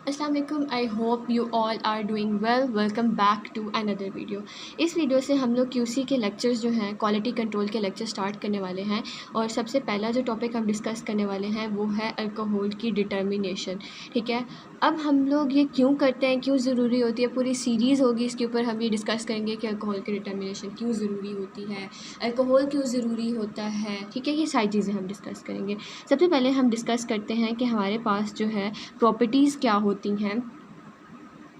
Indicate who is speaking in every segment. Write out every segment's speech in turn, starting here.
Speaker 1: अस्सलाम वालेकुम। I hope you all are doing well. Welcome back to another video. इस video से हम लोग QC के लेक्चर्स जो हैं, क्वालिटी कंट्रोल के लेक्चर स्टार्ट करने वाले हैं। और सबसे पहला जो टॉपिक हम डिस्कस करने वाले हैं वो है अल्कोहल की डिटर्मिनेशन। ठीक है, अब हम लोग ये क्यों करते हैं, क्यों ज़रूरी होती है, पूरी सीरीज़ होगी इसके ऊपर हम ये डिस्कस करेंगे कि अल्कोहल की डिटर्मिनेशन क्यों ज़रूरी होती है, अल्कोहल क्यों ज़रूरी होता है। ठीक है, ये सारी चीज़ें हम डिस्कस करेंगे। सबसे पहले हम डिस्कस करते हैं कि हमारे पास जो है प्रॉपर्टीज़ क्या होती हैं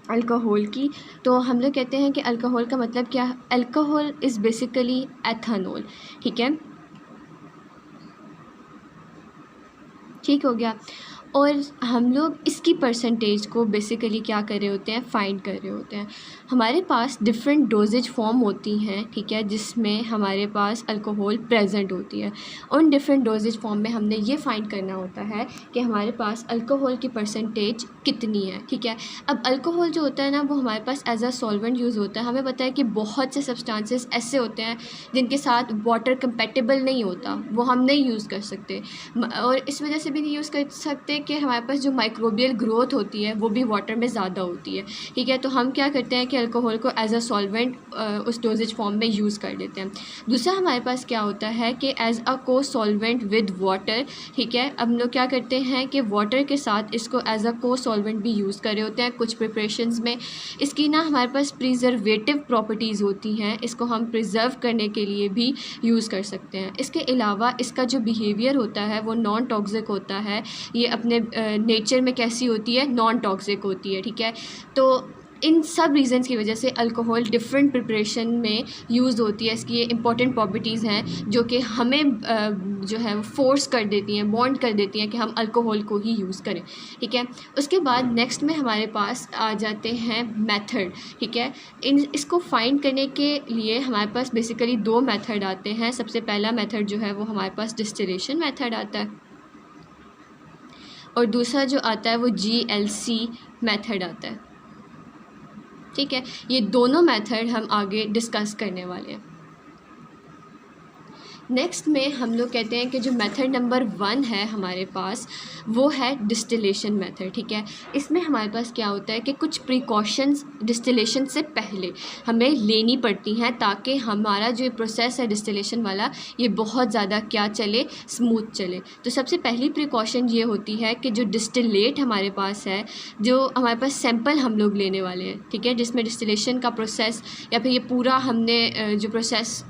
Speaker 1: अल्कोहल की। तो हम लोग कहते हैं कि अल्कोहल का मतलब क्या है। Alcohol is basically ethanol. ठीक है, ठीक हो गया। और हम लोग इसकी परसेंटेज को बेसिकली क्या कर रहे होते हैं, फाइंड कर रहे होते हैं। हमारे पास डिफरेंट डोजेज फॉर्म होती हैं, ठीक है, जिसमें हमारे पास अल्कोहल प्रेजेंट होती है। उन डिफरेंट डोजेज फॉर्म में हमने ये फाइंड करना होता है कि हमारे पास अल्कोहल की परसेंटेज कितनी है। ठीक है, अब अल्कोहल जो होता है ना, वो हमारे पास एज अ सॉल्वेंट यूज़ होता है। हमें पता है कि बहुत से सब्सटेंसेस ऐसे होते हैं जिनके साथ वाटर कंपेटेबल नहीं होता, वो हम नहीं यूज़ कर सकते। और इस वजह से भी नहीं यूज़ कर सकते कि हमारे पास जो माइक्रोबियल ग्रोथ होती है वो भी वाटर में ज़्यादा होती है। ठीक है, तो हम क्या करते हैं कि अल्कोहल को एज अ सॉल्वेंट उस डोजेज फॉर्म में यूज़ कर लेते हैं। दूसरा हमारे पास क्या होता है कि एज अ को सॉल्वेंट विद वाटर। ठीक है, अब हम लोग क्या करते हैं कि वाटर के साथ इसको एज अ को सॉल्वेंट भी यूज़ कर रहे होते हैं कुछ प्रिपरेशंस में। इसकी ना हमारे पास प्रिजर्वेटिव प्रॉपर्टीज़ होती हैं, इसको हम प्रिजर्व करने के लिए भी यूज़ कर सकते हैं। इसके अलावा इसका जो बिहेवियर होता है वो नॉन टॉक्सिक होता है। ये अपने नेचर में कैसी होती है, नॉन टॉक्सिक होती है। ठीक है, तो इन सब रीज़न्स की वजह से अल्कोहल डिफरेंट प्रिपरेशन में यूज़ होती है। इसकी ये इंपॉर्टेंट प्रॉपर्टीज़ हैं जो कि हमें जो है फोर्स कर देती हैं, बॉन्ड कर देती हैं कि हम अल्कोहल को ही यूज़ करें। ठीक है, उसके बाद नेक्स्ट में हमारे पास आ जाते हैं मेथड। ठीक है, इसको फाइंड करने के लिए हमारे पास बेसिकली दो मेथड आते हैं। सबसे पहला मेथड जो है वो हमारे पास डिस्टिलेशन मेथड आता है और दूसरा जो आता है वो GLC मेथड आता है। ठीक है, ये दोनों मेथड हम आगे डिस्कस करने वाले हैं। नेक्स्ट में हम लोग कहते हैं कि जो मेथड नंबर 1 है हमारे पास वो है डिस्टिलेशन मेथड। ठीक है, इसमें हमारे पास क्या होता है कि कुछ प्रिकॉशंस डिस्टिलेशन से पहले हमें लेनी पड़ती हैं ताकि हमारा जो प्रोसेस है डिस्टिलेशन वाला ये बहुत ज़्यादा क्या चले, स्मूथ चले। तो सबसे पहली प्रिकॉशन ये होती है कि जो डिस्टिलेट हमारे पास है, जो हमारे पास सैंपल हम लोग लेने वाले हैं, ठीक है, जिसमें डिस्टिलेशन का प्रोसेस या फिर ये पूरा हमने जो प्रोसेस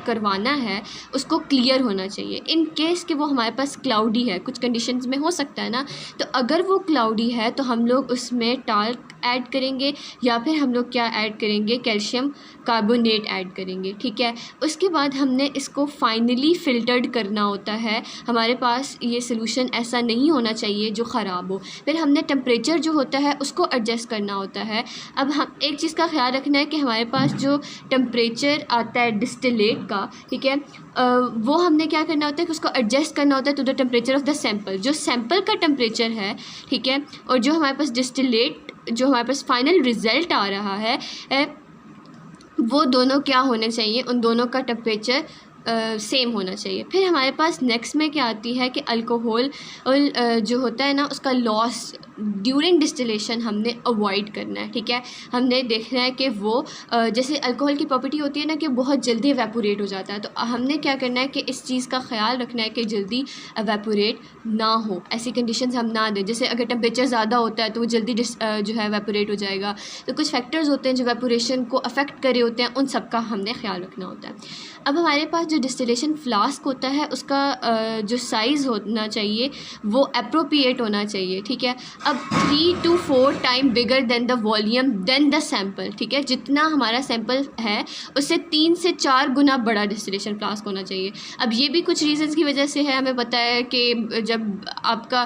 Speaker 1: करवाना है उसको क्लियर होना चाहिए। इन केस कि वो हमारे पास क्लाउडी है, कुछ कंडीशंस में हो सकता है ना, तो अगर वो क्लाउडी है तो हम लोग उसमें टाल्क ऐड करेंगे या फिर हम लोग क्या ऐड करेंगे, कैल्शियम कार्बोनेट ऐड करेंगे। ठीक है, उसके बाद हमने इसको फाइनली फ़िल्टर्ड करना होता है। हमारे पास ये सोल्यूशन ऐसा नहीं होना चाहिए जो ख़राब हो। फिर हमने टेम्परेचर जो होता है उसको एडजस्ट करना होता है। अब हम एक चीज़ का ख्याल रखना है कि हमारे पास जो टेम्परेचर आता है डिस्टिलेट का, ठीक है, वो हमने क्या करना होता है कि उसको एडजस्ट करना होता है to the temperature of the sample. जो सैंपल का टेम्परेचर है, ठीक है, और जो हमारे पास डिस्टिलेट जो हमारे पास फाइनल रिज़ल्ट आ रहा है वो दोनों क्या होने चाहिए, उन दोनों का टेम्परेचर सेम होना चाहिए। फिर हमारे पास नेक्स्ट में क्या आती है कि अल्कोहल जो होता है ना उसका लॉस ड्यूरिंग डिस्टिलेशन हमने अवॉइड करना है। ठीक है, हमने देखना है कि वो जैसे अल्कोहल की प्रॉपर्टी होती है ना कि बहुत जल्दी एवेपोरेट हो जाता है, तो हमने क्या करना है कि इस चीज़ का ख्याल रखना है कि जल्दी एवेपोरेट ना हो, ऐसी कंडीशंस हम ना दें। जैसे अगर टेम्परेचर ज़्यादा होता है तो वो जल्दी जो है एवेपोरेट हो जाएगा। तो कुछ फैक्टर्स होते हैं जो एवेपोरेशन को अफेक्ट कर रहे होते हैं, उन सब का हमने ख्याल रखना होता है। अब हमारे पास जो डिस्टिलेशन फ्लास्क होता है उसका जो साइज़ होना चाहिए वो अप्रोप्रिएट होना चाहिए। ठीक है, अब 3 to 4 time bigger than the volume than the sample. ठीक है, जितना हमारा सैंपल है उससे 3 से 4 गुना बड़ा डिस्टिलेशन फ्लास्क होना चाहिए। अब ये भी कुछ रीज़न्स की वजह से है। हमें पता है कि जब आपका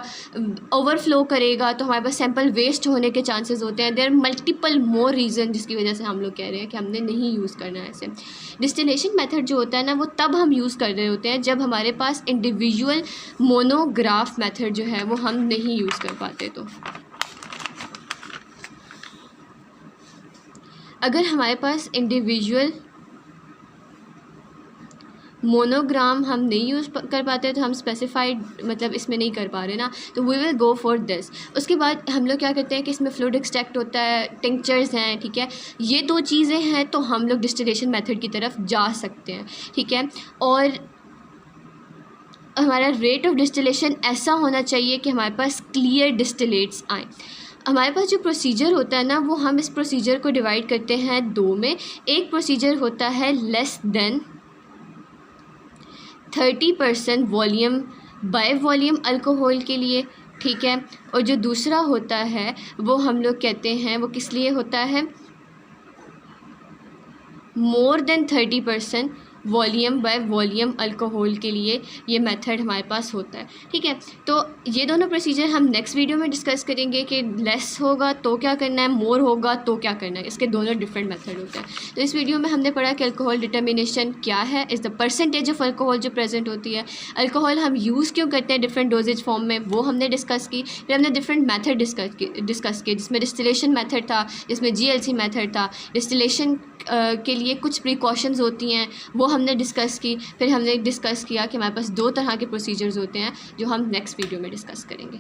Speaker 1: ओवरफ्लो करेगा तो हमारे पास सैंपल वेस्ट होने के चांसेस होते हैं। देयर मल्टीपल मोर रीज़न जिसकी वजह से हम लोग कह रहे हैं कि हमने नहीं यूज़ करना है ऐसे। डिस्टिलेशन मेथड जो होता है ना वो तब हम यूज़ कर रहे होते हैं जब हमारे पास इंडिविजुअल मोनोग्राफ मेथड जो है वो हम नहीं यूज़ कर पाते। तो अगर हमारे पास इंडिविजुअल मोनोग्राम हम नहीं यूज़ कर पाते, तो हम स्पेसिफाइड मतलब इसमें नहीं कर पा रहे ना, तो we will go for this. उसके बाद हम लोग क्या करते हैं कि इसमें फ्लूइड एक्सट्रैक्ट होता है, टिंक्चर्स हैं, ठीक है, ये दो चीज़ें हैं, तो हम लोग डिस्टिलेशन मेथड की तरफ जा सकते हैं, ठीक है। और हमारा रेट ऑफ डिस्टिलेशन ऐसा होना चाहिए कि हमारे पास क्लियर डिस्टिलेट्स आएँ। हमारे पास जो प्रोसीजर होता है ना, वो हम इस प्रोसीजर को डिवाइड करते हैं दो में। एक प्रोसीजर होता है less than 30% volume by volume alcohol के लिए, ठीक है। और जो दूसरा होता है वो हम लोग कहते हैं, वो किस लिए होता है, more than 30% volume by volume alcohol के लिए ये मेथड हमारे पास होता है, ठीक है। तो ये दोनों प्रोसीजर हम नेक्स्ट वीडियो में डिस्कस करेंगे कि लेस होगा तो क्या करना है, मोर होगा तो क्या करना है, इसके दोनों डिफरेंट मेथड होते हैं। तो इस वीडियो में हमने पढ़ा कि अल्कोहल डिटर्मिनेशन क्या है, is the percentage of alcohol जो प्रेजेंट होती है। अल्कोहल हम यूज़ क्यों करते हैं डिफरेंट डोजेज फॉर्म में, वो हमने डिस्कस की। फिर हमने डिफरेंट मेथड डिस्कस किए, जिसमें डिस्टिलेशन मेथड था, जिसमें GLC मेथड था। डिस्टिलेशन के लिए कुछ प्रिकॉशंस होती हैं, वो हमने डिस्कस की। फिर हमने डिस्कस किया कि हमारे पास दो तरह के प्रोसीजर्स होते हैं, जो हम नेक्स्ट वीडियो में डिस्कस करेंगे।